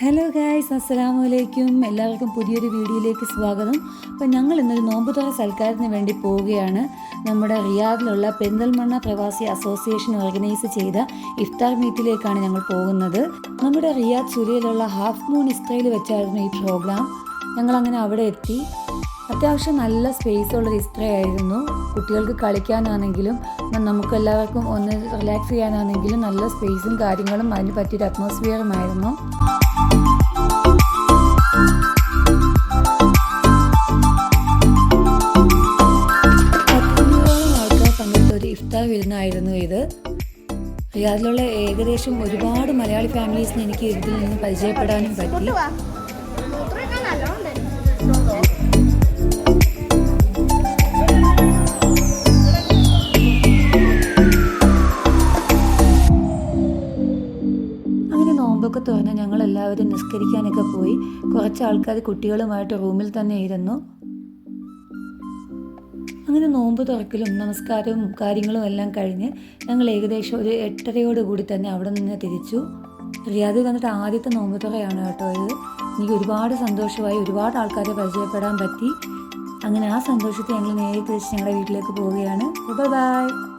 Hello guys, അസ്സലാമു അലൈക്കും. എല്ലാവർക്കും പുതിയൊരു വീഡിയോയിലേക്ക് സ്വാഗതം. അപ്പോൾ ഞങ്ങൾ ഇന്നൊരു നോമ്പുതുറ സൽക്കാരത്തിന് വേണ്ടി പോവുകയാണ്. നമ്മുടെ റിയാദിലുള്ള പെരിന്തൽമണ്ണ പ്രവാസി അസോസിയേഷൻ ഓർഗനൈസ് ചെയ്ത ഇഫ്താർ മീറ്റിലേക്കാണ് ഞങ്ങൾ പോകുന്നത്. നമ്മുടെ റിയാദ് സുരിയിലുള്ള ഹാഫ് മൂൺ ഇസ്ത്രയിൽ വെച്ചായിരുന്നു ഈ പ്രോഗ്രാം. ഞങ്ങളങ്ങനെ അവിടെ എത്തി. അത്യാവശ്യം നല്ല സ്പേസ് ഉള്ളൊരു ഇസ്ത്രയായിരുന്നു. കുട്ടികൾക്ക് കളിക്കാനാണെങ്കിലും നമുക്ക് എല്ലാവർക്കും ഒന്ന് റിലാക്സ് ചെയ്യാനാണെങ്കിലും നല്ല സ്പേസും കാര്യങ്ങളും അതിന് പറ്റിയൊരു അറ്റ്മോസ്ഫിയറുമായിരുന്നു. ആൾക്കാർ പങ്കെടുത്ത ഒരു ഇഫ്താർ വിരുന്നായിരുന്നു ഇത്. റിയാദിലുള്ള ഏകദേശം ഒരുപാട് മലയാളി ഫാമിലീസിന് എനിക്ക് ഇതിൽ നിന്ന് പരിചയപ്പെടാനും പറ്റി. നോമ്പൊക്കെ തുറന്ന് ഞങ്ങളെല്ലാവരും നിസ്കരിക്കാനൊക്കെ പോയി. കുറച്ച് ആൾക്കാർ കുട്ടികളുമായിട്ട് റൂമിൽ തന്നെ ഇരുന്നു. അങ്ങനെ നോമ്പ് തുറക്കലും നമസ്കാരവും കാര്യങ്ങളും എല്ലാം കഴിഞ്ഞ് ഞങ്ങൾ ഏകദേശം ഒരു 8:30 തന്നെ അവിടെ നിന്ന് തിരിച്ചു. റിയാദിൽ വന്നിട്ട് ആദ്യത്തെ നോമ്പ് തുറയാണ് കേട്ടോ ഇത്. എനിക്ക് ഒരുപാട് സന്തോഷമായി, ഒരുപാട് ആൾക്കാരെ പരിചയപ്പെടാൻ പറ്റി. അങ്ങനെ ആ സന്തോഷത്തെ ഞങ്ങൾ നേരെ തിരിച്ച് ഞങ്ങളുടെ വീട്ടിലേക്ക് പോവുകയാണ്. Bye bye.